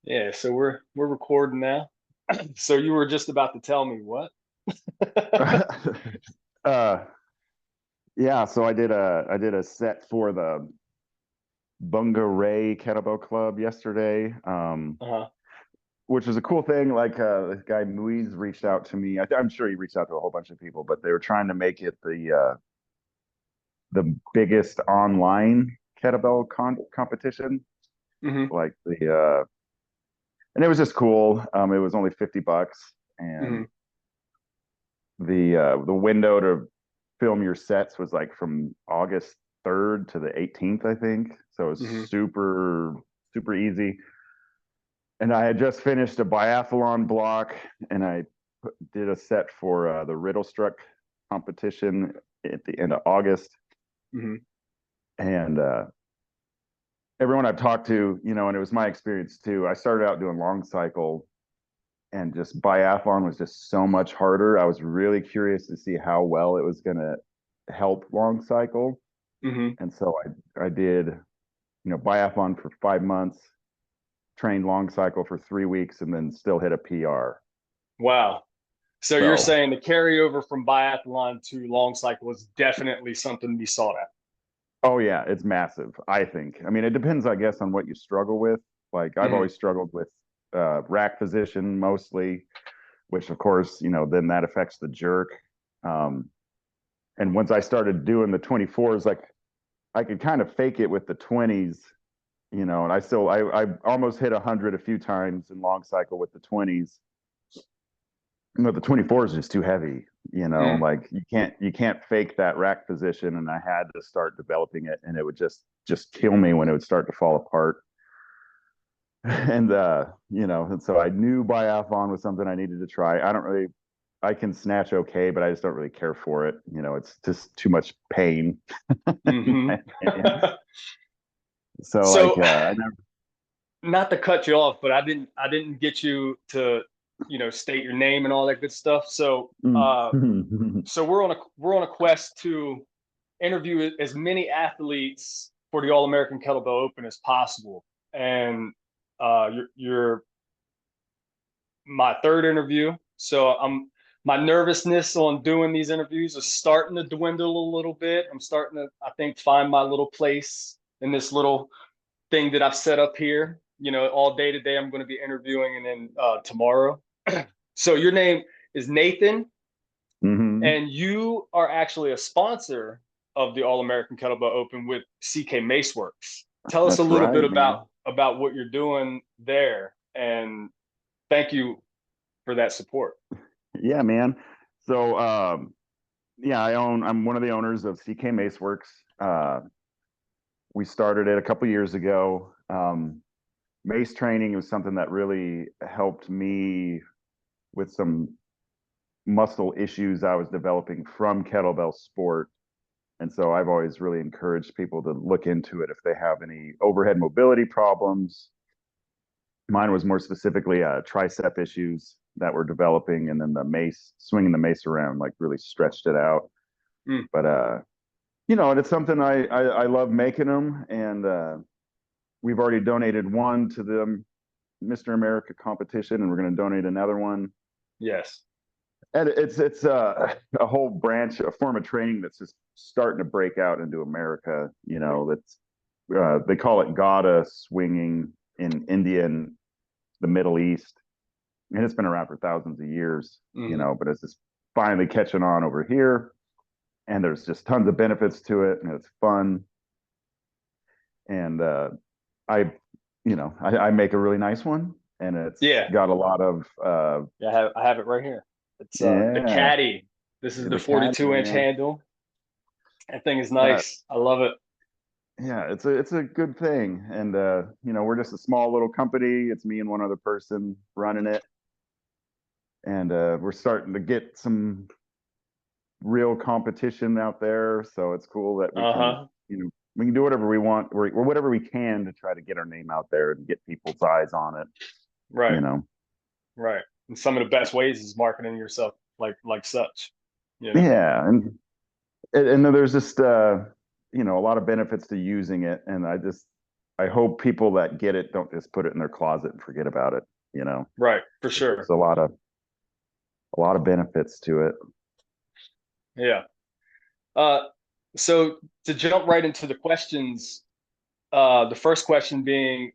Yeah, so we're recording now. So you were just about to tell me what? uh yeah, so I did a set for the Bunga Ray Kettlebell Club yesterday, Uh-huh. which was a cool thing. Like this guy Muiz reached out to me. I'm sure he reached out to a whole bunch of people, but they were trying to make it the biggest online kettlebell competition. Hmm. Like and it was just cool. It was only $50, Hmm. and the window to film your sets was like from August 3rd to the 18th, I think. So it was Hmm. super easy. And I had just finished a biathlon block, and I did a set for the Riddle Struck competition at the end of August. Hmm. And everyone I've talked to, and it was my experience too. I started out doing long cycle, and just biathlon was just so much harder. I was really curious to see how well it was going to help long cycle. Hmm. And so I did, biathlon for 5 months, trained long cycle for 3 weeks, and then still hit a PR. Wow. So you're So, saying the carryover from biathlon to long cycle is definitely something to be sought out. oh yeah, it's massive, I think. I mean, it depends, I guess, on what you struggle with. Like I've Hmm. always struggled with rack position mostly, which of course, then that affects the jerk. Um, and once I started doing the 24s, like I could kind of fake it with the 20s, and I almost hit 100 a few times in long cycle with the 20s. The 24 is just too heavy, Mm. like you can't fake that rack position, and I had to start developing it, and it would just kill me when it would start to fall apart. And and so I knew biathlon was something I needed to try. I can snatch okay, but I just don't really care for it. It's just too much pain in Hmm. my opinion. So like So I never. not to cut you off, but I didn't get you to, state your name and all that good stuff. So Mm. so we're on a quest to interview as many athletes for the All American Kettlebell Open as possible. And you're my third interview, so my nervousness on doing these interviews is starting to dwindle a little bit. I'm starting to, I think, find my little place in this little thing that I've set up here. All day today I'm going to be interviewing, and then tomorrow. So your name is Nathan, Hmm. and you are actually a sponsor of the All American Kettlebell Open with CK Maceworks. Tell us a That's little bit right, about man. what you're doing there, and thank you for that support. Yeah, man. So yeah, I'm one of the owners of CK Maceworks. We started it a couple years ago. Mace training was something that really helped me with some muscle issues I was developing from kettlebell sport. And so I've always really encouraged people to look into it if they have any overhead mobility problems. Mine was more specifically tricep issues that were developing, and then the mace, swinging the mace around, like really stretched it out. Mm. But and it's something I love making them, and we've already donated one to the Mr. America competition, and we're going to donate another one. Yes. And it's a whole branch, a form of training that's just starting to break out into America. That's they call it Gada swinging in India and the Middle East, and it's been around for thousands of years. Hmm. But it's just finally catching on over here, and there's just tons of benefits to it, and it's fun. And I, I make a really nice one, and it's Yeah. got a lot of Yeah, I have it right here. It's the yeah, caddy. This is the the caddy, 42-inch man. handle. That thing is Yeah, nice. I love it. yeah, it's a good thing, and we're just a small little company. It's me and one other person running it, and we're starting to get some real competition out there. So it's cool that we can, Uh-huh. we can do whatever we want, or whatever we can to try to get our name out there and get people's eyes on it. Right. You know, Right. And some of the best ways is marketing yourself like such. You know. yeah, and then there's just a lot of benefits to using it, and I hope people that get it don't just put it in their closet and forget about it. Right, for sure. There's a lot of benefits to it. Yeah. So to jump right into the questions, the first question being,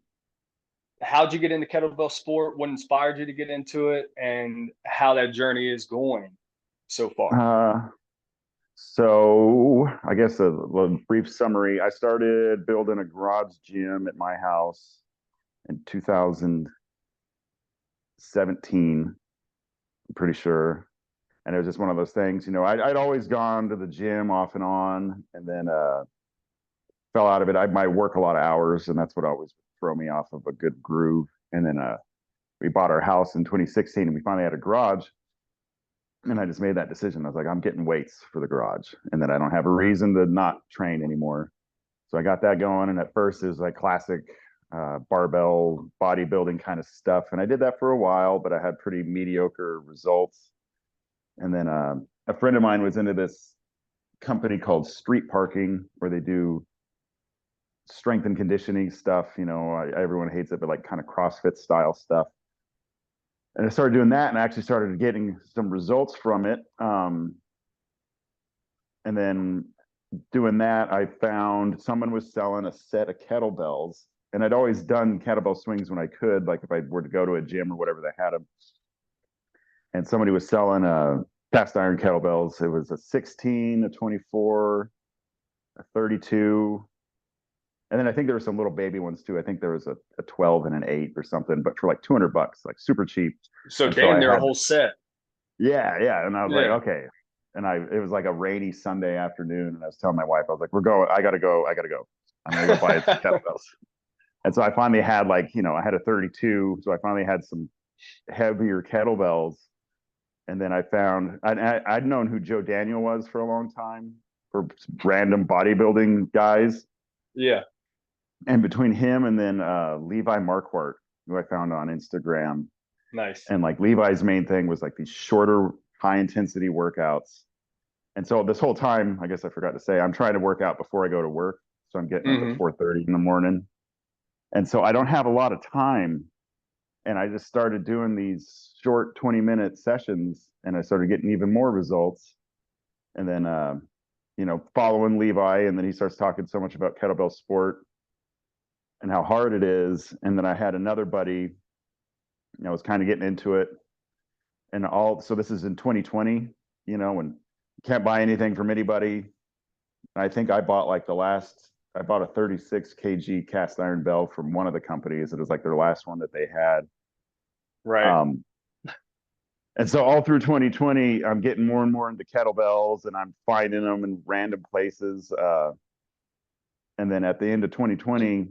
how'd you get into kettlebell sport? What inspired you to get into it, and how that journey is going so far? So I guess a brief summary. I started building a garage gym at my house in 2017, I'm pretty sure. And it was just one of those things, I'd always gone to the gym off and on, and then fell out of it. I might work a lot of hours, and that's what always throw me off of a good groove. And then we bought our house in 2016, and we finally had a garage. And I just made that decision. I was like, I'm getting weights for the garage, and then I don't have a reason to not train anymore. So I got that going. And at first, it was like classic barbell bodybuilding kind of stuff. And I did that for a while, but I had pretty mediocre results. And then a friend of mine was into this company called Street Parking, where they do strength and conditioning stuff. Everyone hates it, but like kind of CrossFit style stuff. And I started doing that, and I actually started getting some results from it. And then doing that, I found someone was selling a set of kettlebells, and I'd always done kettlebell swings when I could, like if I were to go to a gym or whatever, they had them. And somebody was selling cast iron kettlebells. It was a 16, a 24, a 32. And then I think there were some little baby ones too. I think there was a 12 and an 8 or something, but for like $200, like super cheap. So damn near a whole set. Yeah. And I was like, okay. And it was like a rainy Sunday afternoon, and I was telling my wife, I was like, I gotta go. I'm gonna go buy some kettlebells. And so I finally had I had a 32. So I finally had some heavier kettlebells. And then I found, I'd known who Joe Daniel was for a long time, for random bodybuilding guys. Yeah. And between him and then Levi Marquardt, who I found on Instagram. Nice. And like Levi's main thing was like these shorter, high intensity workouts. And so this whole time, I guess I forgot to say, I'm trying to work out before I go to work. So I'm getting up at 4:30 in the morning. And so I don't have a lot of time. And I just started doing these short 20-minute sessions, and I started getting even more results. And then, following Levi, and then he starts talking so much about kettlebell sport and how hard it is. And then I had another buddy, I was kind of getting into it. So this is in 2020, when you can't buy anything from anybody. I think I bought I bought a 36 kg cast iron bell from one of the companies. It was like their last one that they had. Right. And so all through 2020, I'm getting more and more into kettlebells, and I'm finding them in random places. And then at the end of 2020,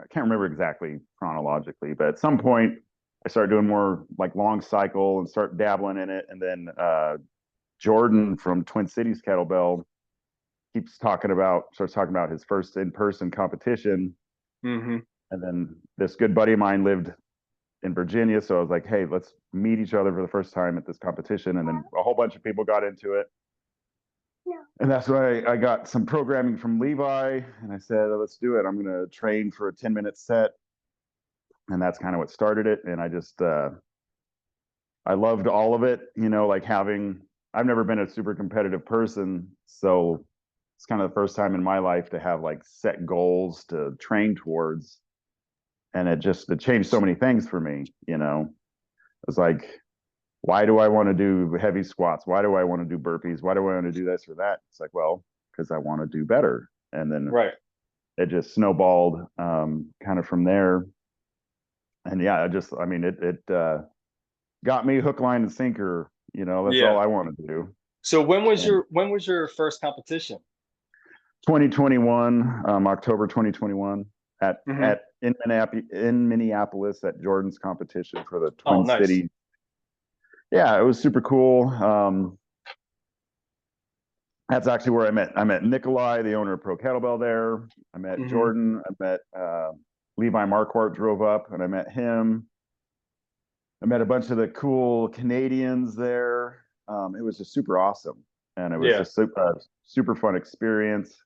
I can't remember exactly chronologically, but at some point I started doing more like long cycle and start dabbling in it. And then Jordan from Twin Cities Kettlebell starts talking about his first in-person competition. Mm-hmm. And then this good buddy of mine lived in Virginia. So I was like, hey, let's meet each other for the first time at this competition. And then a whole bunch of people got into it. And that's why I got some programming from Levi, and I said, let's do it. I'm going to train for a 10-minute set. And that's kind of what started it. And I just, I loved all of it, I've never been a super competitive person. So it's kind of the first time in my life to have like set goals to train towards. And it changed so many things for me. It was like, why do I want to do heavy squats? Why do I want to do burpees? Why do I want to do this or that? It's like, well, because I want to do better. And then it just snowballed kind of from there. And yeah, it got me hook, line, and sinker. That's all I want to do. So when was your first competition? 2021, October 2021 in Minneapolis at Jordan's competition for the Twin Cities. Yeah, it was super cool. That's actually where I met Nikolai, the owner of Pro Kettlebell there. I met Jordan. I met Levi Marquardt drove up, and I met him. I met a bunch of the cool Canadians there. It was just super awesome. And it was just super fun experience.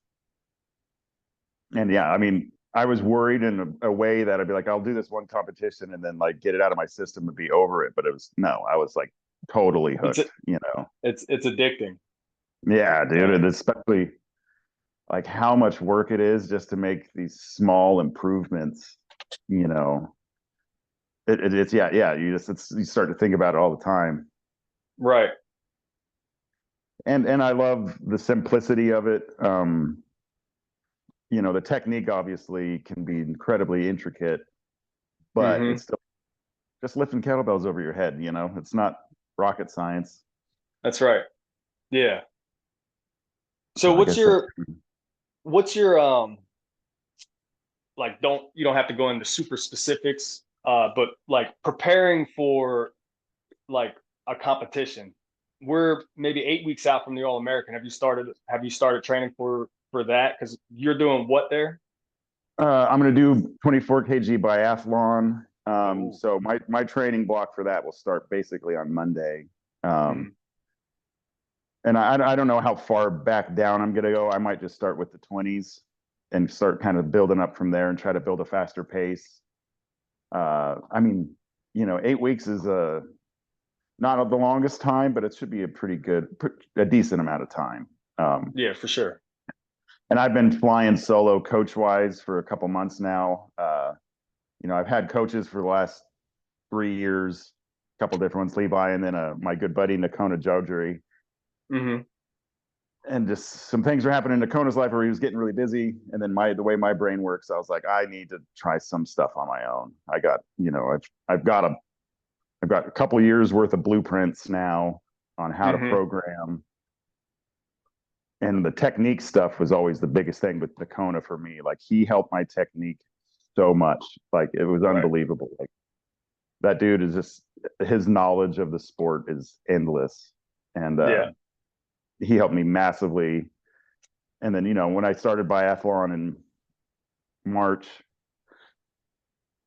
And yeah, I mean, I was worried in a way that I'd be like, I'll do this one competition and then like get it out of my system and be over it. But it was no, I was like totally It's hooked, you know. it's addicting. Yeah, dude, and And especially like how much work it is just to make these small improvements, you know. It's yeah, you start to think about it all the time. right. And I love the simplicity of it. You know, the technique obviously can be incredibly intricate, but Hmm. it's still just lifting kettlebells over your head, you know. It's not rocket science. That's right. Yeah. So So I guess that's what's your like don't you don't have to go into super specifics, but like preparing for like a competition. We're maybe 8 weeks out from the All American. Have you started training for that? Because you're doing what there? I'm going to do 24 kg biathlon. Oh. So my training block for that will start basically on Monday. Um, Hmm. and I don't know how far back down I'm going to go. I might just start with the 20s and start kind of building up from there and try to build a faster pace. I mean, you know, 8 weeks is not the longest time, but it should be a pretty good, a decent amount of time. Um, Yeah, for sure. and I've been flying solo coach wise for a couple months now. You know, I've had coaches for the last 3 years, a couple different ones, Levi, and then my good buddy Nakona Jojuri. Hmm. And just some things were happening in Nakona's life where he was getting really busy. And then the way my brain works, I was like, I need to try some stuff on my own. I got, you know, I've got a couple years worth of blueprints now on how to Hmm. program. And the technique stuff was always the biggest thing with Nakona for me. Like he helped my technique so much. Like it was Right. unbelievable. Like that dude is just his knowledge of the sport is endless. And Yeah. he helped me massively. And then, you know, when I started biathlon in March,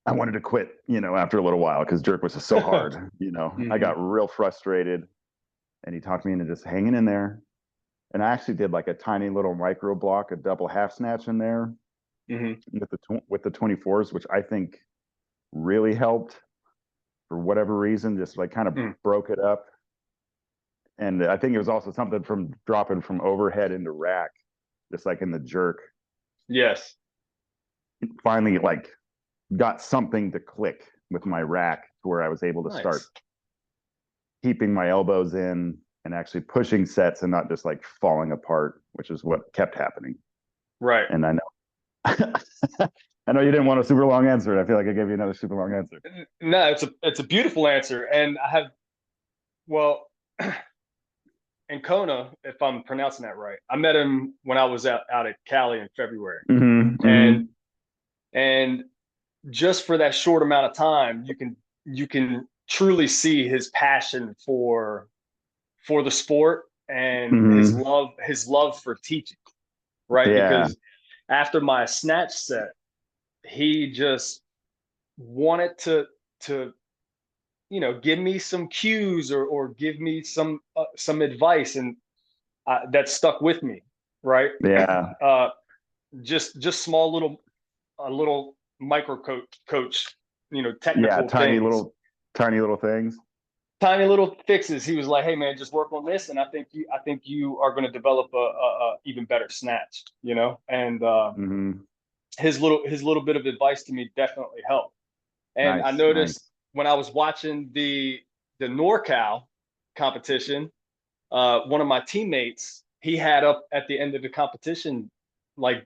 I wanted to quit, you know, after a little while because jerk was just so hard. You know, I Hmm. got real frustrated and he talked me into just hanging in there. And I actually did like a tiny little micro block, a double half snatch in there Hmm. with the 24s, which I think really helped for whatever reason, just like kind of Mm. broke it up. And I think it was also something from dropping from overhead into rack, just like in the jerk. Yes. Finally, like got something to click with my rack to where I was able to start Nice. keeping my elbows in and actually pushing sets and not just like falling apart, which is what kept happening. Right. And I know I know you didn't want a super long answer. I feel like I gave you another super long answer. No, it's a beautiful answer, and I have well. In Kona, if I'm pronouncing that right. I met him when I was out at Cali in February. Mm-hmm, And mm-hmm. and just for that short amount of time, you can truly see his passion for the sport and Mm-hmm. his love for teaching, right? Yeah, Because after my snatch set, he just wanted to give me some cues or give me some advice, and that stuck with me, right? yeah, uh, just small little a little micro coach, yeah. technical things, Tiny little things. tiny little fixes. He was like, "Hey man, just work on this, and I think you are going to develop a even better snatch," And Mm-hmm. his little bit of advice to me definitely helped. And I Nice, nice. noticed when I was watching the NorCal competition, one of my teammates, he had up at the end of the competition, like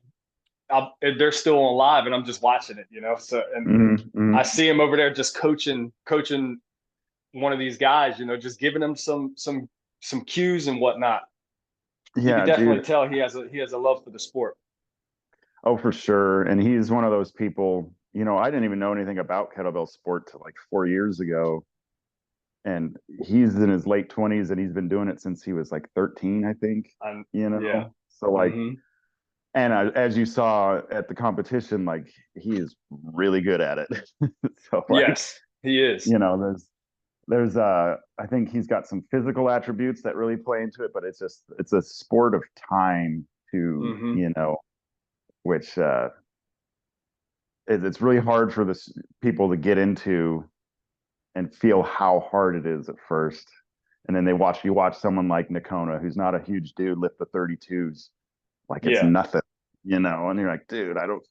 they're still on live, and I'm just watching it. So, and Mm-hmm, I mm-hmm. see him over there just coaching one of these guys, just giving him some cues and whatnot. You could Yeah, definitely dude. tell he has a love for the sport. Oh, for sure. And he's one of those people, you know, I didn't even know anything about kettlebell sport till like 4 years ago. And he's in his late 20s and he's been doing it since he was like 13, I think, And you yeah. know? So, like, Hmm. and as you saw at the competition, like, he is really good at it. So, like, Yes, he is. you know, I think he's got some physical attributes that really play into it, but it's a sport of time to, Hmm. you know, which it's really hard for this people to get into and feel how hard it is at first. And then you watch someone like Nakona, who's not a huge dude, lift the 32s like it's Yeah. nothing, and you're like, dude, I don't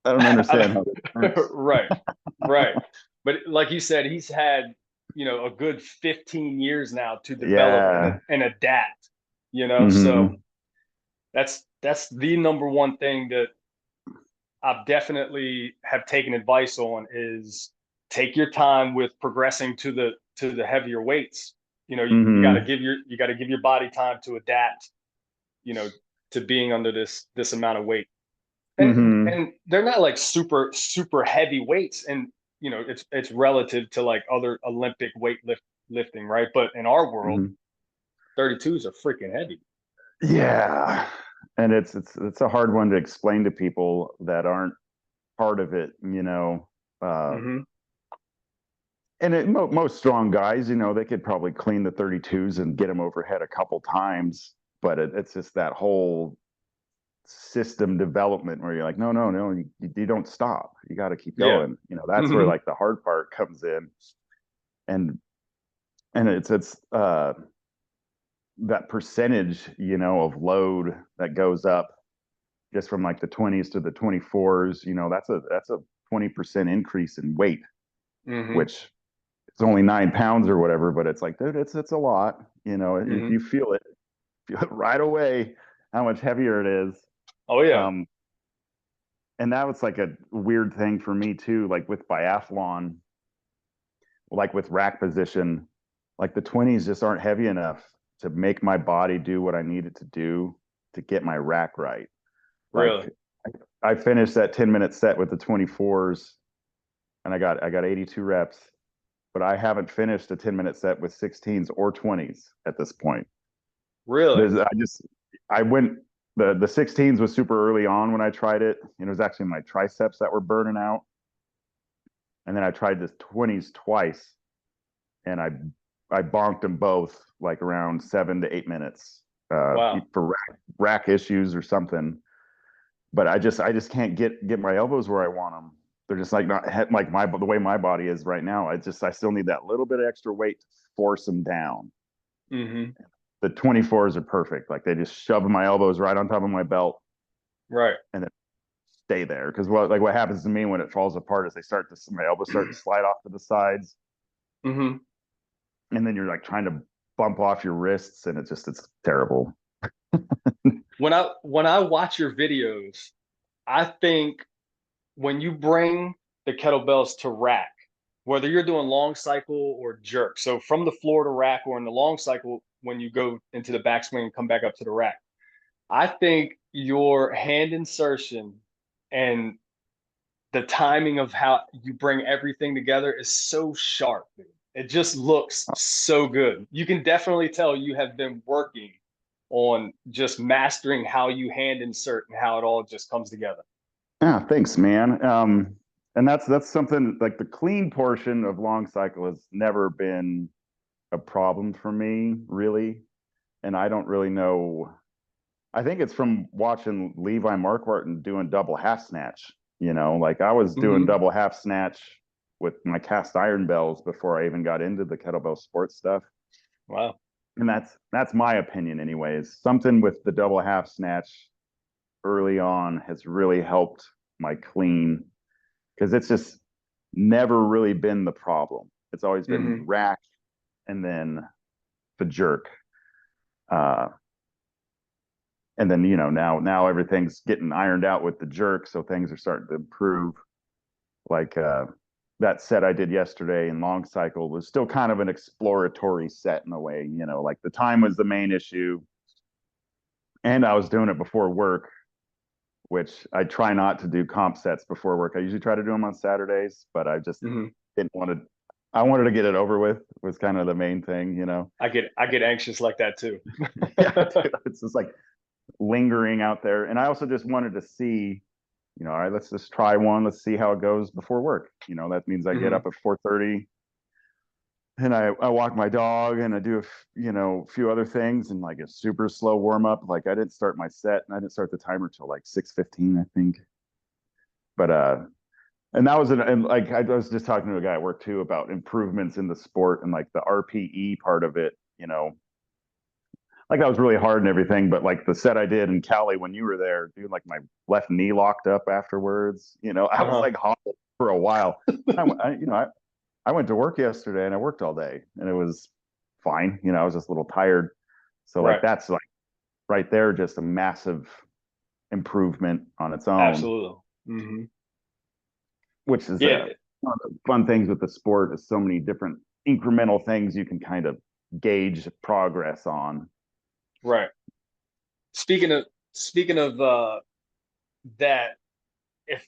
understand how this works. Right. Right. But like you said, he's had, a good 15 years now to develop Yeah. and adapt, so Hmm. that's the number one thing that I've definitely have taken advice on is take your time with progressing to the heavier weights. You got to Hmm. give your body time to adapt, you know, to being under this amount of weight. Hmm. And they're not like super heavy weights, and it's relative to like other Olympic lifting, right? But in our world, Hmm. 32s are freaking heavy. Yeah. And it's a hard one to explain to people that aren't part of it. Uh, Hmm. and most strong guys, they could probably clean the 32s and get them overhead a couple times, but it's just that whole system development where you're like, no, no, no, you don't stop. You got to keep Yeah. going. That's where Hmm. like the hard part comes in, and it's that percentage, of load that goes up just from like the 20s to the 24s. That's a 20% increase in weight, Hmm. which it's only 9 pounds or whatever, but it's like, dude, it's a lot. If Hmm. you feel it right away, how much heavier it is. Oh yeah. Um, and that was like a weird thing for me too, like with biathlon, like with rack position, like the 20s just aren't heavy enough to make my body do what I need it to do to get my rack right. Really. Like I finished that 10-minute set with the 24s and I got 82 reps, but I haven't finished a 10-minute set with 16s or 20s at this point. Really. I went the 16s was super early on when I tried it, and it was actually my triceps that were burning out. And then I tried the 20s twice, and I bonked them both like around 7 to 8 minutes Wow. for rack issues or something. But I just can't get my elbows where I want them. They're just like not like the way my body is right now. I still need that little bit of extra weight to force them down. Hmm. The 24s are perfect. Like they just shove my elbows right on top of my belt Right. and then stay there. Because what happens to me when it falls apart is my elbows start to slide off to the sides, Hmm. and then you're like trying to bump off your wrists, and it's terrible. When I watch your videos, I think when you bring the kettlebells to rack, whether you're doing long cycle or jerk, so from the floor to rack or in the long cycle, when you go into the backswing and come back up to the rack, I think your hand insertion and the timing of how you bring everything together is so sharp. Dude. It just looks so good. You can definitely tell you have been working on just mastering how you hand insert and how it all just comes together. Yeah, thanks, man. And that's something like the clean portion of long cycle has never been a problem for me, really. And I don't really know. I think it's from watching Levi Marquardt doing double half snatch. Like I was doing Hmm. double half snatch with my cast iron bells before I even got into the kettlebell sports stuff. Wow. And that's my opinion, anyways. Something with the double half snatch early on has really helped my clean because it's just never really been the problem. It's always been Hmm. rack and then the jerk. Uh, and then now everything's getting ironed out with the jerk, so things are starting to improve. Like that set I did yesterday in long cycle was still kind of an exploratory set in a way. Like the time was the main issue, and I was doing it before work, which I try not to do comp sets before work. I usually try to do them on Saturdays, but I just Hmm. didn't want to. I wanted to get it over with was kind of the main thing. I get anxious like that too. Yeah, dude, it's just like lingering out there. And I also just wanted to see, all right, let's just try one. Let's see how it goes before work. That means I get Hmm. up at 4:30, and I walk my dog and I do a few other things and like a super slow warm up. Like I didn't start my set and I didn't start the timer till like 6:15, I think. But and that was and like I was just talking to a guy at work too about improvements in the sport and like the RPE part of it, like that was really hard and everything, but like the set I did in Cali when you were there, dude, like my left knee locked up afterwards. I was Uh-huh. like hobbled for a while. I went to work yesterday and I worked all day and it was fine. I was just a little tired. So like Right. that's like right there, just a massive improvement on its own, Absolutely. Hmm. which is Yeah. one of the fun things with the sport is so many different incremental things you can kind of gauge progress on. Right. Speaking of that, if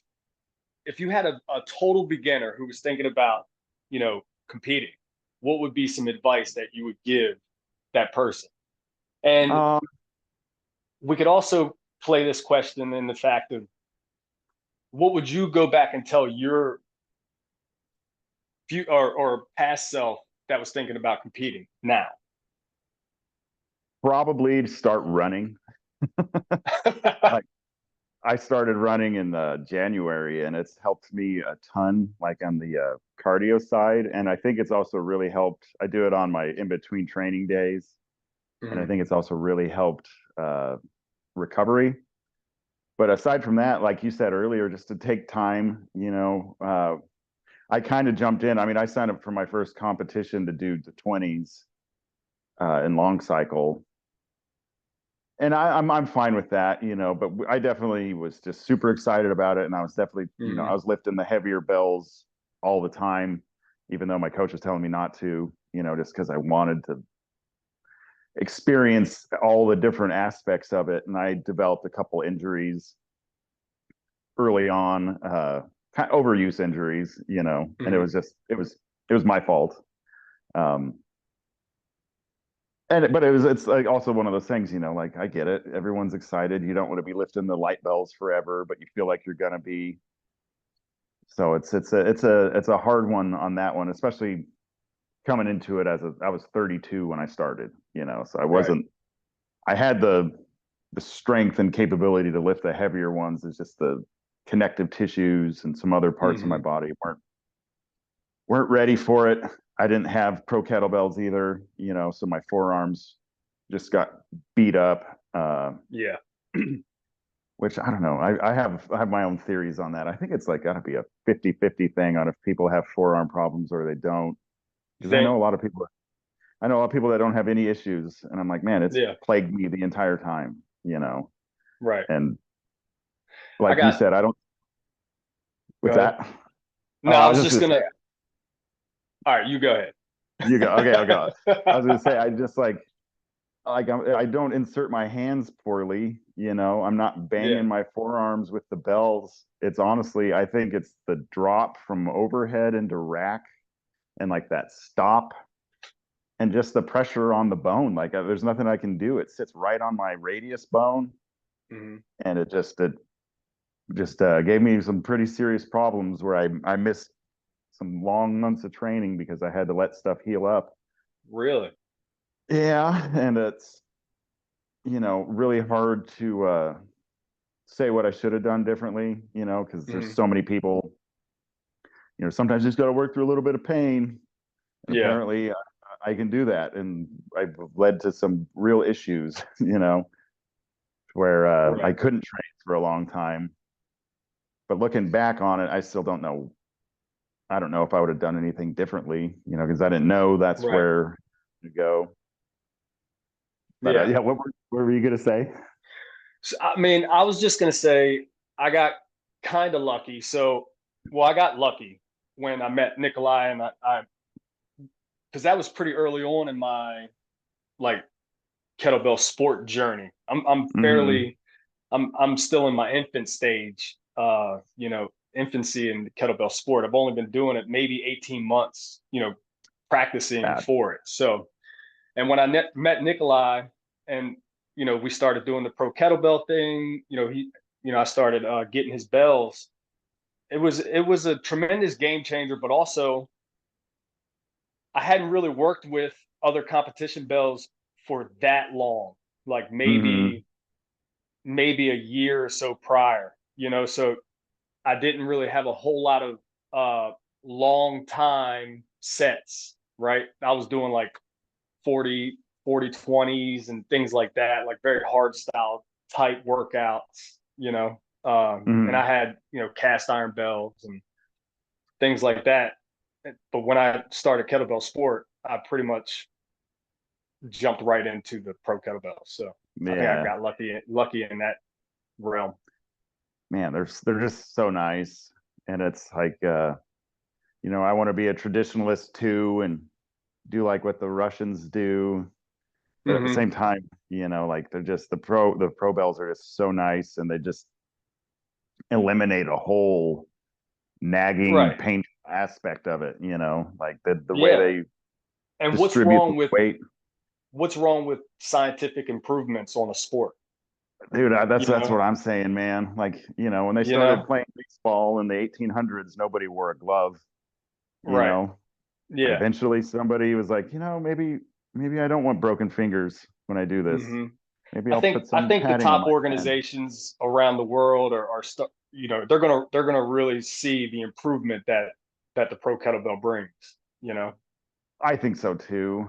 if you had a total beginner who was thinking about, competing, what would be some advice that you would give that person? And Um, we could also play this question in the fact of what would you go back and tell your or past self that was thinking about competing now? Probably start running. Like I started running in January, and it's helped me a ton, like on the cardio side. And I think it's also really helped. I do it on my in between training days, and I Mhm. think it's also really helped recovery. But aside from that, like you said earlier, just to take time, I kind of jumped in. I mean, I signed up for my first competition to do the 20s in long cycle, and I'm fine with that, but I definitely was just super excited about it, and I was definitely, I Mhm. was lifting the heavier bells all the time, even though my coach was telling me not to, just because I wanted to experience all the different aspects of it. And I developed a couple injuries early on, kind of overuse injuries, and it Mhm. was just it was my fault. Um, but it's like also one of those things, like I get it. Everyone's excited. You don't want to be lifting the light bells forever, but you feel like you're gonna be. So it's a hard one on that one, especially coming into it I was 32 when I started, so Right. I had the strength and capability to lift the heavier ones. It's just the connective tissues and some other parts of my Mhm. body weren't ready for it. I didn't have pro kettlebells either, so my forearms just got beat up. Yeah. Which I don't know. I have my own theories on that. I think it's like got to be a 50-50 thing on if people have forearm problems or they don't. You Because I think? know a lot of people. I know a lot of people that don't have any issues, and I'm like, man, it's Yeah. plagued me the entire time. Right. And I like you got. said, I don't. Go What's ahead. that? Oh, No, I I was was just just gonna say, gonna. All right, you go ahead. you go. Okay, I'll go. I was gonna say, I just I don't insert my hands poorly. I'm not Yeah. banging my forearms with the bells. It's honestly, I think it's the drop from overhead into rack and like that stop and just the pressure on the bone. Like there's nothing I can do. It sits right on my radius bone, Mhm. and it just gave me some pretty serious problems where I missed some long months of training because I had to let stuff heal up. Really? Yeah, and it's really hard to say what I should have done differently, because there's Mhm. so many people, sometimes you just got to work through a little bit of pain. And Yeah. apparently I can do that. And I've led to some real issues, where I Right. couldn't train for a long time. But looking back on it, I still don't know. I don't know if I would have done anything differently, because I didn't know that's Right. where to go. But Yeah. yeah, what were you going to say? So, I mean, I was just gonna say I got kind of lucky. So, well, I got lucky when I met Nikolai, and I because that was pretty early on in my like kettlebell sport journey. I'm Hmm. fairly I'm still in my infant stage, infancy in the kettlebell sport. I've only been doing it maybe 18 months, practicing Bad. for it. So, and when I met Nikolai and, we started doing the pro kettlebell thing, I started getting his bells. It was a tremendous game changer, but also I hadn't really worked with other competition bells for that long, like Hmm. maybe a year or so prior, so I didn't really have a whole lot of long time sets, right? I was doing like 40 20s and things like that, like very hard style type workouts, and Hmm. I had, cast iron bells and things like that. But when I started kettlebell sport, I pretty much jumped right into the pro kettlebell. So I think I Yeah, got lucky in that realm. man, they're just so nice, and it's like I want to be a traditionalist too, and do like what the Russians do. But at the Hmm. same time, like they're just the pro bells are just so nice, and they just eliminate a whole nagging, Right. painful aspect of it. Like the way Yeah. they And distribute the weight. what's wrong with scientific improvements on a sport? Dude, You that's what know, I'm saying, man. Like, when they you started know, playing baseball in the 1800s, nobody wore a glove, you right. know. Yeah. Eventually somebody was like, maybe I don't want broken fingers when I do this. Hmm. Maybe I I'll think put I some think the padding on top my hand. organizations around the world they're gonna really see the improvement that the pro kettlebell brings. You know. I think so too.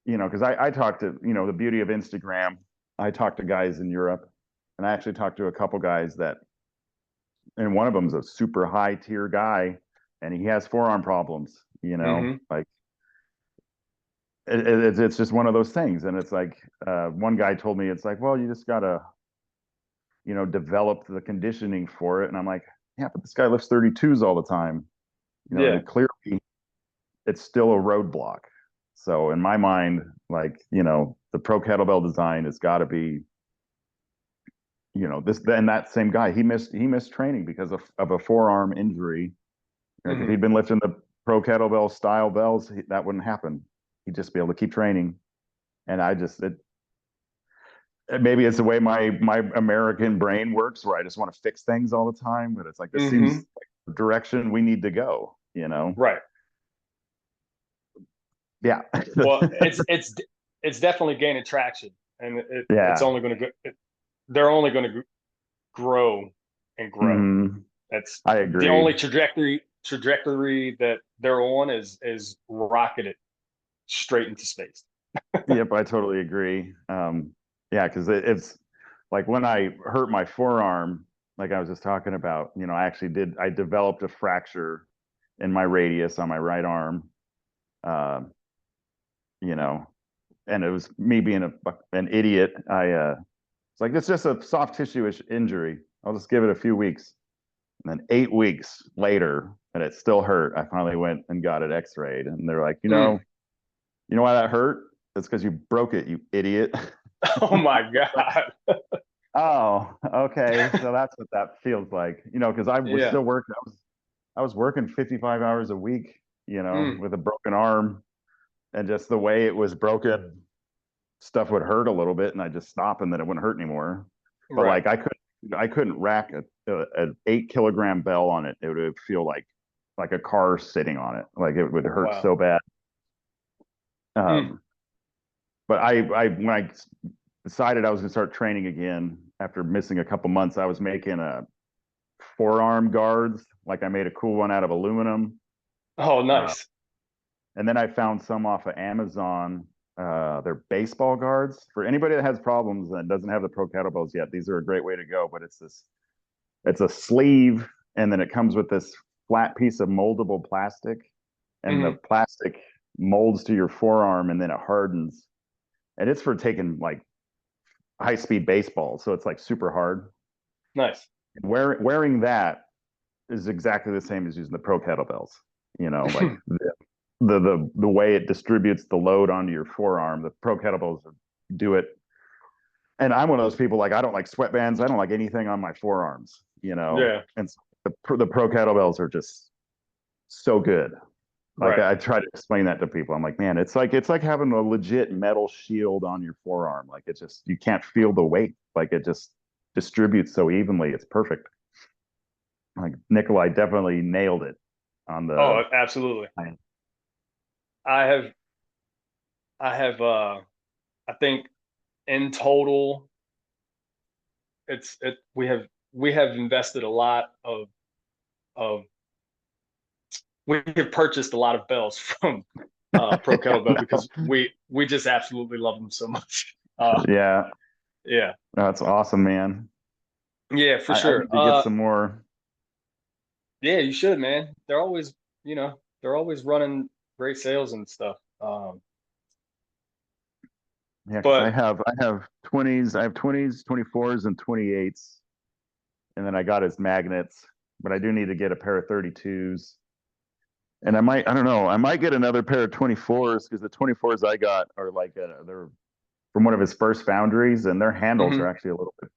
Because I talked to, the beauty of Instagram. I talked to guys in Europe, and I actually talked to a couple guys and one of them's a super high tier guy, and he has forearm problems. Hmm. Like it's just one of those things, and it's like one guy told me it's like, well, you just gotta, develop the conditioning for it, and I'm like, yeah, but this guy lifts 32s all the time. Yeah. Clearly it's still a roadblock. So in my mind, like, the pro kettlebell design has got to be, this and that same guy, he missed training because of a forearm injury. Like if Hmm. he'd been lifting the pro kettlebell style bells, that wouldn't happen. He'd just be able to keep training. And maybe it's the way my American brain works, where I just want to fix things all the time. But it's like this Hmm. seems like the direction we need to go. Right. Yeah. Well, it's definitely gaining traction, and it's Yeah. only going to go. They're only going to grow and grow. Hmm. That's I the agree. only trajectory that they're on is rocketed straight into space. Yep, I totally agree. Yeah, because it's like when I hurt my forearm, like I was just talking about, I developed a fracture in my radius on my right arm. Uh, you know, and it was me being an idiot. It's like it's just a soft tissue-ish injury. I'll just give it a few weeks. And then 8 weeks later, and it still hurt. I finally went and got it X-rayed, and they're like, Mm. you know why that hurt? It's because you broke it, you idiot. Oh my god. Oh, okay. So that's what that feels like. Because I was Yeah. still working. I was working 55 hours a week, Mm. with a broken arm, and just the way it was broken, stuff would hurt a little bit, and I just stop, and then it wouldn't hurt anymore. But Right. like I couldn't rack an 8 kilogram bell on it. It would feel like a car sitting on it. Like it would hurt Wow. so bad. Mm. Um, but I when I decided I was gonna start training again after missing a couple months, I was making a forearm guards. Like I made a cool one out of aluminum. Oh, Uh, nice. and then I found some off of Amazon. They're baseball guards for anybody that has problems and doesn't have the pro kettlebells yet. These are a great way to go. But it's a sleeve, and then it comes with this flat piece of moldable plastic, and the Hmm. plastic molds to your forearm, and then it hardens. And it's for taking like high speed baseball, so it's like super hard. Nice. Wearing that is exactly the same as using the pro kettlebells. Like the way it distributes the load onto your forearm, the pro kettlebells do it. And I'm one of those people, like I don't like sweatbands. I don't like anything on my forearms. Yeah. And so the pro kettlebells are just so good. Like Right. I try to explain that to people. I'm like, man, it's like having a legit metal shield on your forearm. Like it just you can't feel the weight. Like it just distributes so evenly. It's perfect. Like Nikolai definitely nailed it on Oh, the. absolutely. I have I have I think in total we have invested a lot of we have purchased a lot of bells from Pro Kettlebell because we just absolutely love them so much. Yeah, Yeah, that's awesome, man. yeah, for I sure. need to get some more. Yeah, you should, man. They're always, they're always running great sales and stuff. Yeah, because But I have 20s, I have 20s, 24s, and 28s, and then I got his magnets, but I do need to get a pair of 32s. And I don't know, I might get another pair of 24s because the 24s I got are like they're from one of his first foundries, and their handles are mhm, actually a little bit.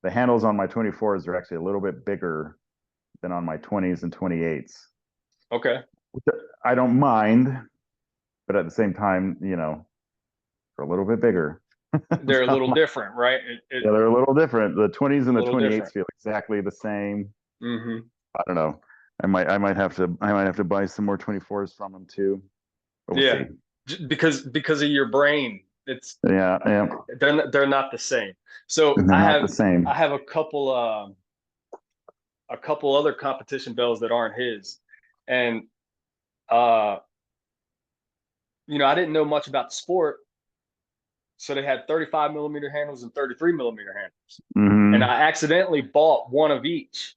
The handles on my 24s are actually a little bit bigger than on my 20s and 28s. okay, Which I don't mind, but at the same time, they're a little bit bigger. they're a So, little different, right? yeah, they're a little different. The 20s A and the little 28s different. feel exactly the same. Hmm. I don't know. I might have to buy some more 24s from him too, but we'll Yeah, see. because of your brain, Yeah, yeah, they're not the same. So they're not the I same. have a couple other competition bells that aren't his, and uh, I didn't know much about the sport, so they had 35 millimeter handles and 33 millimeter handles, and Hmm. I accidentally bought one of each.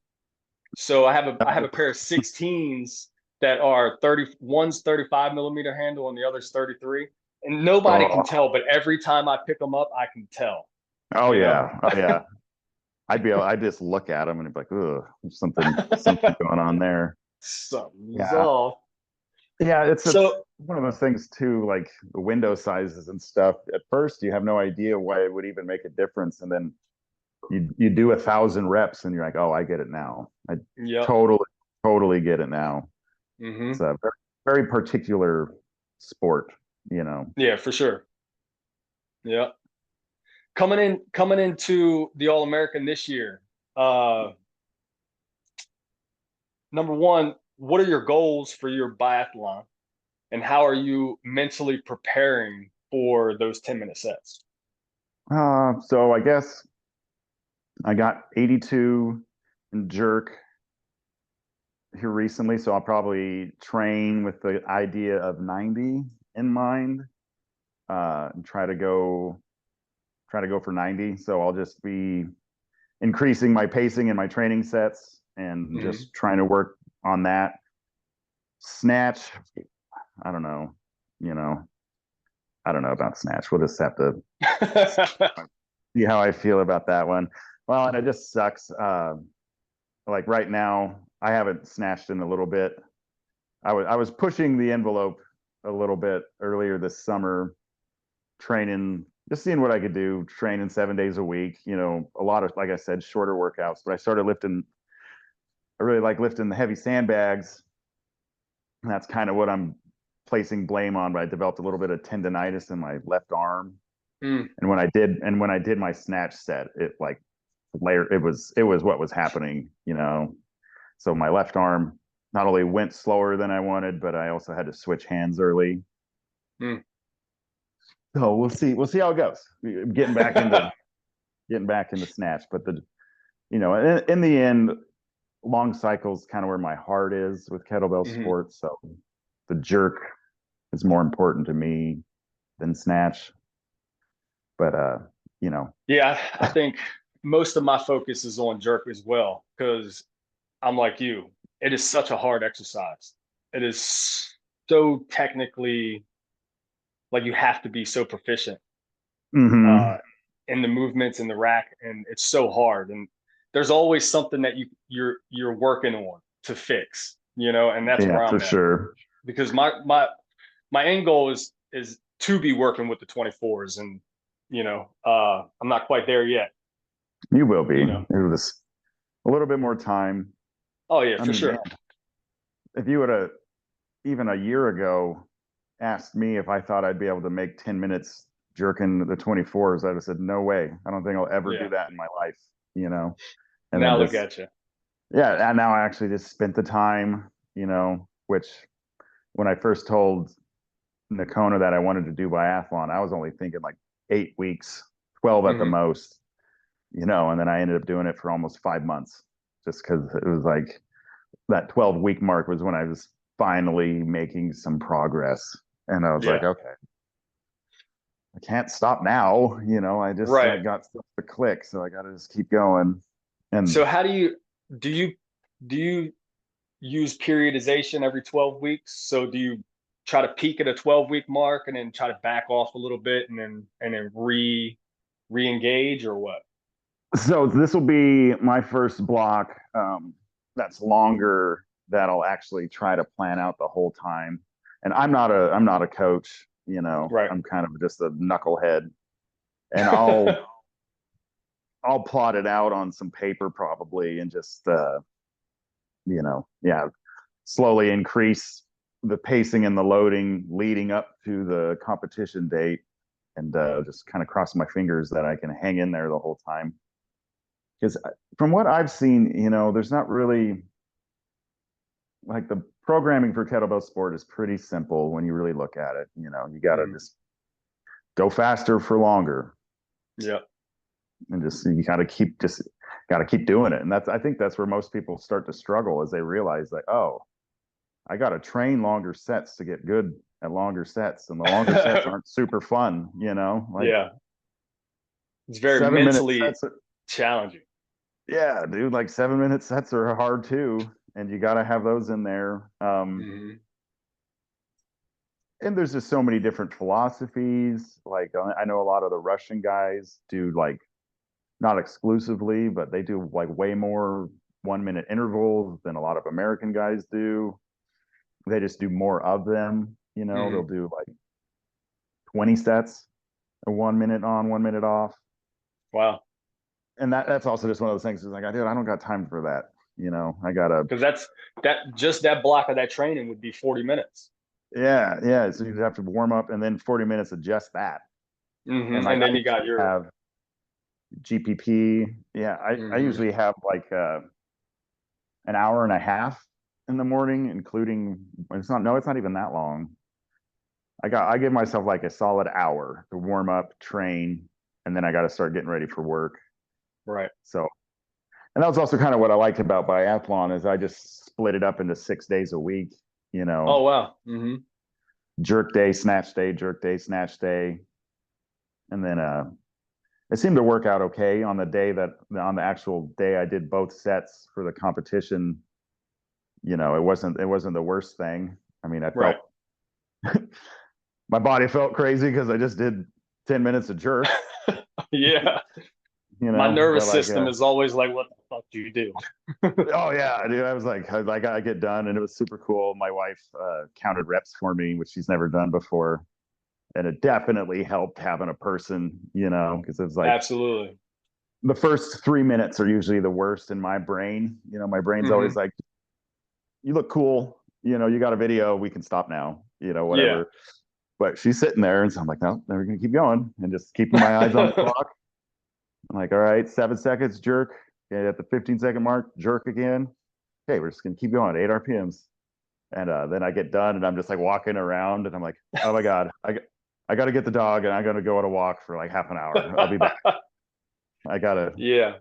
So I have a pair of 16s that are 30, one's 35 millimeter handle and the other's 33. And nobody can Oh, tell, but every time I pick them up, I can tell, oh you know? yeah, oh yeah. I'd just look at them and be like, ugh, there's something going on there. Something's Yeah, off. yeah. It's So, one of those things too, like the window sizes and stuff. At first, you have no idea why it would even make a difference, and then you do 1,000 reps, and you're like, oh, I get it now. I yep. totally, totally get it now. It's Hmm. a very, very particular sport, you know. Yeah, for sure. Yeah. Coming into the All American this year, uh, number one, what are your goals for your biathlon? And how are you mentally preparing for those 10-minute sets? So I guess I got 82 in jerk here recently, so I'll probably train with the idea of 90 in mind, and try to go for 90. So I'll just be increasing my pacing in my training sets and Hmm. just trying to work on that. Snatch, I don't know, you know, I don't know about snatch. We'll just have to see how I feel about that one. Well, and it just sucks. Like right now, I haven't snatched in a little bit. I was pushing the envelope a little bit earlier this summer, training, just seeing what I could do, training 7 days a week. A lot of, like I said, shorter workouts. But I started lifting. I really like lifting the heavy sandbags. And that's kind of what I'm placing blame on. But I developed a little bit of tendonitis in my left arm, Mm, and when I did my snatch set, it like layer. It was what was happening. So my left arm not only went slower than I wanted, but I also had to switch hands early. mm. So we'll see. We'll see how it goes. Getting back into snatch, but in the end, long cycles kind of where my heart is with kettlebell Hmm. sports. So the jerk is more important to me than snatch. But you know, Yeah, I think most of my focus is on jerk as well because I'm like you. It is such a hard exercise. It is so technically like you have to be so proficient hmm uh, in the movements in the rack, and it's so hard. And there's always something that you're working on to fix, and that's yeah, where for I'm at sure. because my end goal is to be working with the 24s, and I'm not quite there yet. You will be. You know, It was a little bit more time. oh yeah, I for mean, man, sure. if you would have even a year ago asked me if I thought I'd be able to make 10 minutes jerking the 24s, I'd have said, no way. I don't think I'll ever do Yeah. that in my life, you know? And then Now look just, at you. yeah, and now I actually just spent the time, which when I first told the Kona that I wanted to do biathlon, I was only thinking like 8 weeks, 12 at the Hmm. most, and then I ended up doing it for almost 5 months just because it was like that 12-week mark was when I was finally making some progress. And I was like, Yeah. okay, I can't stop now. I Right. got stuff to click, so I got to just keep going. So And how do you do you use periodization every 12 weeks? So do you try to peak at a 12-week mark and then try to back off a little bit and then re-engage or what? so this will be my first block that's longer that I'll actually try to plan out the whole time. And I'm not a coach, Right. I'm kind of just a knucklehead. And I'll plot it out on some paper probably and just yeah, slowly increase the pacing and the loading leading up to the competition date, and just kind of cross my fingers that I can hang in there the whole time. Because from what I've seen, there's not really like the programming for kettlebell sport is pretty simple when you really look at it. You got to Mhm. just go faster for longer, Yeah. and just you got to keep doing it. And I think that's where most people start to struggle, as they realize like, oh, I got to train longer sets to get good at longer sets, and the longer sets aren't super fun. Like Yeah. It's very 7 minute mentally sets. challenging. Yeah, dude, like 7 minute sets are hard too, and you got to have those in there. Hmm. And there's just so many different philosophies. Like I know a lot of the Russian guys do like not exclusively, but they do like way more 1 minute intervals than a lot of American guys do. They just do more of them. They'll Hmm. do like 20 sets, a 1 minute on, 1 minute off. Wow. And that's also just one of those things. Is like, dude, I don't got time for that. I gotta, Because that block of that training would be 40 minutes. yeah, yeah. So you have to warm up and then 40 minutes of just that. And like And I then you got usually your have GPP. Yeah, I hmm usually have like an hour and a half in the morning, including it's not even that long. I give myself like a solid hour to warm up, train, and then I got to start getting ready for work. right. So, and that was also kind of what I liked about biathlon is I just split it up into 6 days a week. You Oh know, wow. jerk day, snatch day, jerk day, snatch day, and then it seemed to work out okay on the actual day I did both sets for the competition. It wasn't the worst thing. I mean, I Right. felt my body felt crazy because I just did 10 minutes of jerk, Yeah. My nervous but like, system is always like, what the fuck do you do? oh yeah, dude, I was like, I get done and it was super cool. My wife counted reps for me, which she's never done before. And it definitely helped having a person, because it's like Absolutely. the first 3 minutes are usually the worst in my brain. My brain's always Hmm. like, you look cool, you got a video, we can stop now, Yeah. whatever. But she's sitting there, and so I'm like, no, we're gonna keep going, and just keeping my eyes on the clock. I'm like, all right, 7 seconds, jerk. Okay, at the 15-second mark, jerk again. Okay, we're just gonna keep going, 8 RPMs. And then I get done, and I'm just like walking around, and I'm like, oh my god, I got to get the dog, and I'm gonna go on a walk for like half an hour. I'll be back. I gotta Yeah.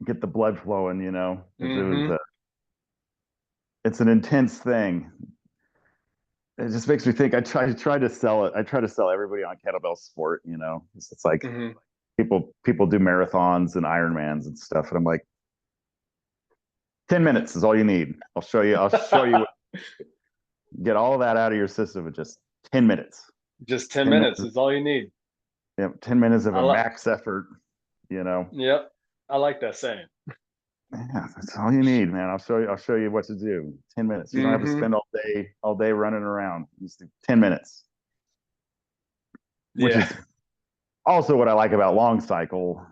get the blood flowing, because Hmm. it's an intense thing. It just makes me think. I try to sell it. I try to sell everybody on kettlebell sport. It's like Hmm. people do marathons and Ironmans and stuff, and I'm like, 10 minutes is all you need. I'll show you. Get all of that out of your system in just 10 minutes. Just 10 10 minutes minutes. is all you need. 10 minutes of I a like, max effort. You know, yep. I like that saying. yeah, that's all you need, man. I'll show you what to do. 10 minutes. You don't have to Hmm. spend all day running around. Just do 10 minutes, which Yeah. is also what I like about long cycle.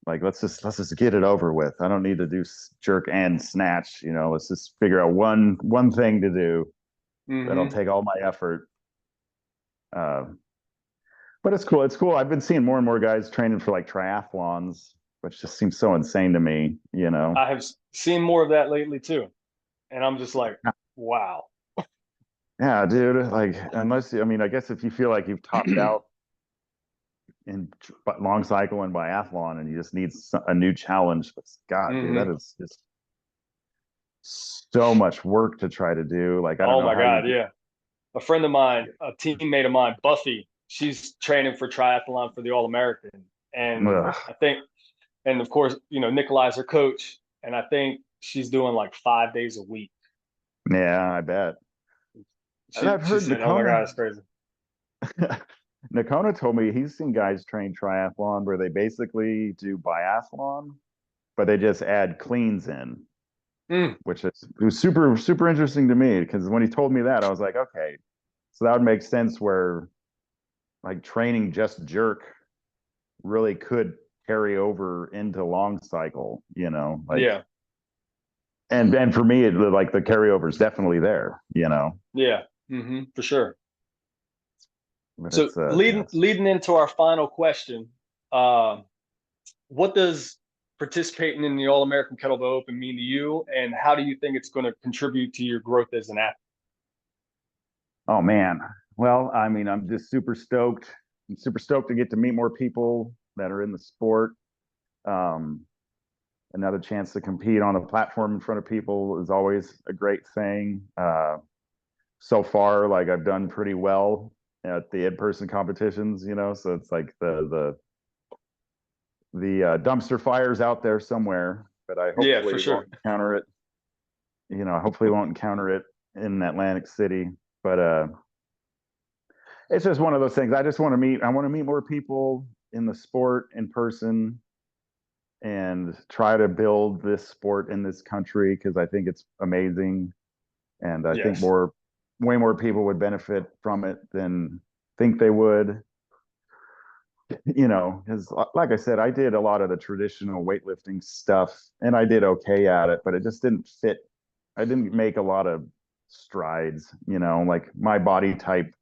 Like let's just get it over with. I don't need to do jerk and snatch. Let's just figure out one thing to do that'll Hmm. take all my effort. Uh, but it's cool. It's cool. I've been seeing more and more guys training for like triathlons, which just seems so insane to me. I have seen more of that lately too. And I'm just like, wow. Yeah, dude. Like, unless I mean, I guess if you feel like you've topped out in long cycle and biathlon, and you just need a new challenge, but God, dude, that Hmm. is just so much work to try to do. Like, I don't Oh know my how you God, do. yeah. A friend of mine, a teammate of mine, Buffy, she's training for triathlon for the All American, and Ugh. I think, and of course, Nikolai's her coach, and I think she's doing like 5 days a week. Yeah, I bet. And I've She heard said, "Oh my God, it's crazy." Nakona told me he's seen guys train triathlon where they basically do biathlon, but they just add cleans in, Mm, which is it was super interesting to me because when he told me that, I was like, okay, so that would make sense where like training just jerk really could carry over into long cycle, like yeah, and for me, like the carryover is definitely there. yeah, for sure. But So it's yes. leading into our final question, uh, what does participating in the All American Kettlebell Open mean to you, and how do you think it's going to contribute to your growth as an athlete? Oh man. Well, I mean, I'm just super stoked. I'm super stoked to get to meet more people that are in the sport. Um, Another chance to compete on a platform in front of people is always a great thing. So far, like I've done pretty well at the in-person competitions. So it's like the dumpster fires out there somewhere, but I Yeah, for hopefully sure. won't encounter it. Hopefully won't encounter it in Atlantic City. But it's just one of those things. I want to meet more people in the sport in person and try to build this sport in this country because I think it's amazing. And I think Yes. way more people would benefit from it than think they would. Because like I said, I did a lot of the traditional weightlifting stuff and I did okay at it, but it just didn't fit. I didn't make a lot of strides, like my body type.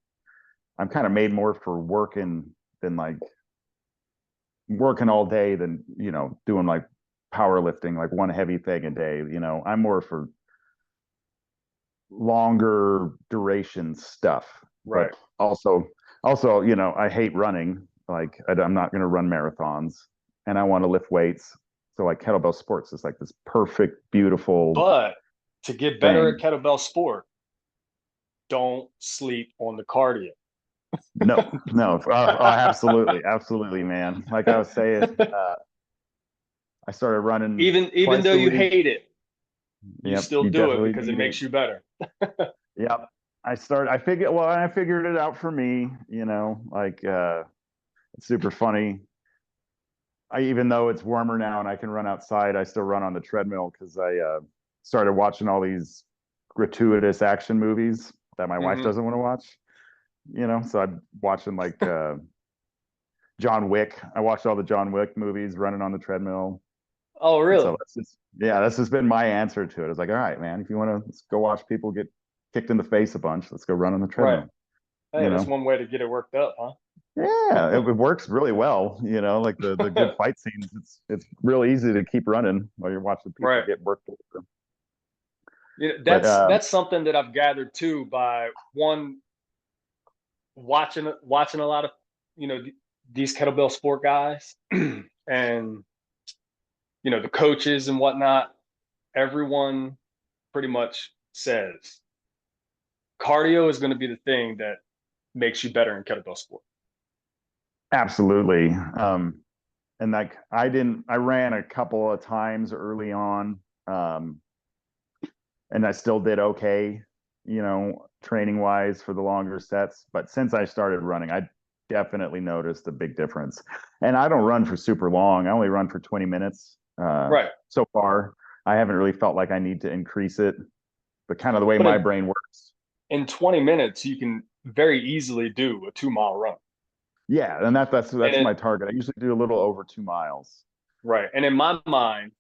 I'm kind of made more for working than like working all day than, doing like powerlifting, like one heavy thing a day. I'm more for longer duration stuff, but Right. also, I hate running. Like I'm not going to run marathons, and I want to lift weights. So like kettlebell sports is like this perfect, beautiful But to get better at thing. kettlebell sport, don't sleep on the cardio. No, no, absolutely, man. Like I was saying, I started running Even though twice a you week. hate it, you Yep, still you do it definitely because it need it. makes you better. Yep. I figured it out for me, like it's super funny. Even though it's warmer now and I can run outside, I still run on the treadmill because I started watching all these gratuitous action movies that my wife Hmm. doesn't want to watch. So I'm watching like John Wick. I watched all the John Wick movies running on the treadmill. Oh, And so really? that's just been my answer to it. It's like, all right, man, if you want to, let's go watch people get kicked in the face a bunch. Let's go run on the Right. treadmill. Hey, You that's know, one way to get it worked up, huh? yeah, it works really well. Like the good fight scenes. It's real easy to keep running while you're watching people Right. get worked over. But That's something that I've gathered too by one watching a lot of these kettlebell sport guys and the coaches and whatnot. Everyone pretty much says cardio is going to be the thing that makes you better in kettlebell sport. absolutely. And like I ran a couple of times early on, um, and I still did okay, training wise for the longer sets. But since I started running, I definitely noticed a big difference. And I don't run for super long. I only run for 20 minutes Right. so far. I haven't really felt like I need to increase it, but kind of the way But my brain works. in 20 minutes, you can very easily do a 2 mile run. Yeah, and And that's my target. I usually do a little over 2 miles. right. And in my mind,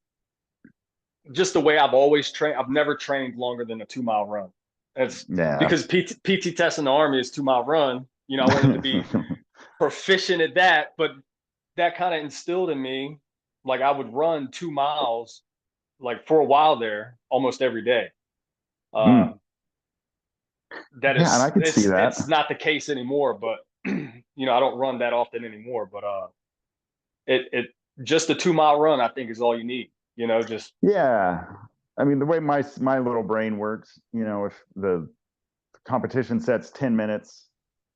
just the way I've always trained, I've never trained longer than a 2 mile run. It's Yeah. because PT test in the Army is 2 mile run. I wanted to be proficient at that, but that kind of instilled in me, like I would run 2 miles, like for a while there, almost every day. Mm. Uh, that Yeah, and I is could see that. it's not the case anymore, but you know, I don't run that often anymore, but it just a 2 mile run, I think, is all you need, you know, just Yeah. I mean, the way my little brain works, you know, if the competition sets 10 minutes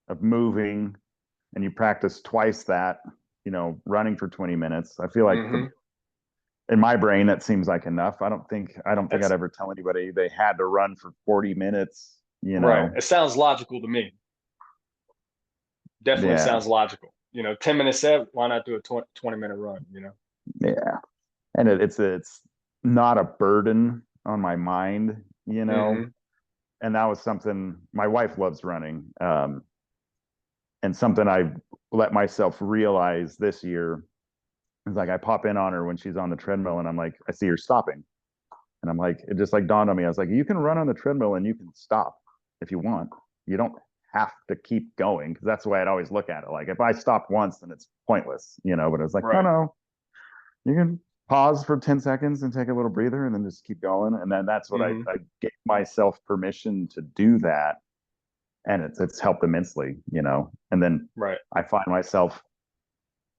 of moving and you practice twice that, you know, running for 20 minutes, I feel like hmm in my brain that seems like enough. I don't think I'd that's ever tell anybody they had to run for 40 minutes, you right. know. It sounds logical to me. Definitely Yeah. sounds logical. You know, 10 minutes set, why not do a 20 minute run, you know? Yeah. And it's not a burden on my mind, you know. hmm And that was something my wife loves running. And something I let myself realize this year is like I pop in on her when she's on the treadmill and I'm like, I see her stopping. And I'm like, it just like dawned on me. I was like, you can run on the treadmill and you can stop if you want. You don't have to keep going because that's the way I'd always look at it. Like if I stop once, then it's pointless, you know. But it's like, no, Right. no, you can pause for 10 seconds and take a little breather and then just keep going. And then that's what hmm I gave myself permission to do that. And it's helped immensely, you know. And then Right. I find myself,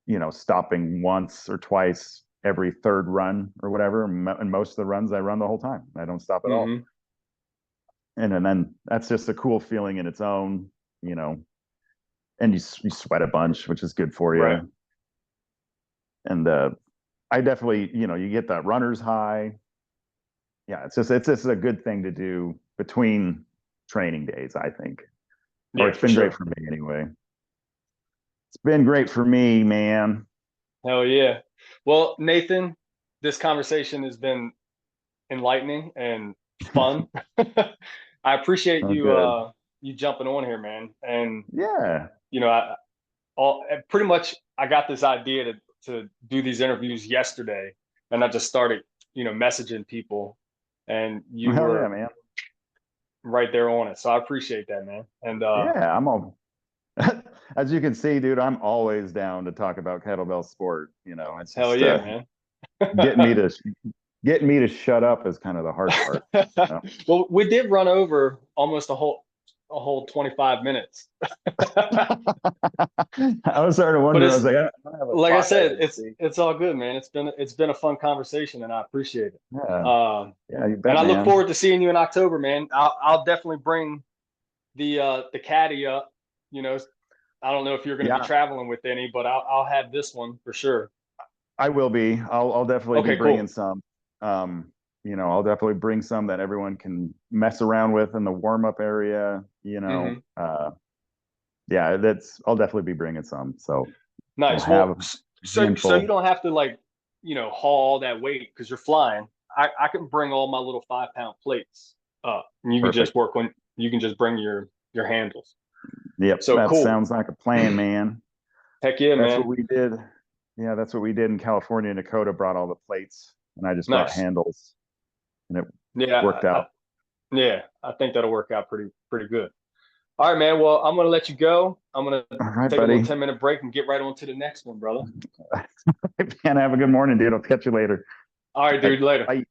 you know, stopping once or twice every third run or whatever. And most of the runs I run the whole time. I don't stop at all. hmm And then that's just a cool feeling in its own, you know. And you sweat a bunch, which is good for Right. you. And I definitely, you know, you get that runner's high. Yeah, it's just a good thing to do between training days, I think. Or Yeah, it's for been great sure. for me anyway. It's been great for me, man. Hell yeah. Well, Nathan, this conversation has been enlightening and fun. I appreciate Oh, you good. you jumping on here, man. And Yeah. you know, pretty much I got this idea to do these interviews yesterday, and I just started, you know, messaging people, and you Hell yeah, were man. right there on it. So I appreciate that, man. And Yeah, I'm all as you can see, dude, I'm always down to talk about kettlebell sport. You know, it's hell just yeah, man. getting me to getting me to shut up is kind of the hard part. You Well, we did run over almost a whole 25 minutes. I was starting to But wonder. I was it's like, I don't have a like I clock I said, can it's see. it's all good, man. It's been a fun conversation, and I appreciate it. Yeah, yeah, you And bet, I look man. forward to seeing you in October, man. I'll definitely bring the caddy up. You know, I don't know if you're going to be Yeah, traveling with any, but I'll have this one for sure. I will be. I'll definitely be Okay, bringing cool. some. You know, I'll definitely bring some that everyone can mess around with in the warm up area. You know, hmm yeah, that's. I'll definitely be bringing some. So we'll Nice. have Well, a so you handful. don't have to like, you know, haul all that weight because you're flying. I can bring all my little 5 pound plates up, and Perfect. you can just bring your handles. Yep, So that cool. sounds like a plan, man. Heck yeah, That's what man. we did. Yeah, that's what we did in California. Dakota brought all the plates, and I just brought Nice. handles, and it Yeah, worked out. yeah. I think that'll work out pretty good. All right, man. Well, I'm gonna let you go. I'm gonna All right, take a little buddy. 10 minute break and get right on to the next one, brother. Man, have a good morning, dude. I'll catch you later. All right, All right, dude. Later. bye.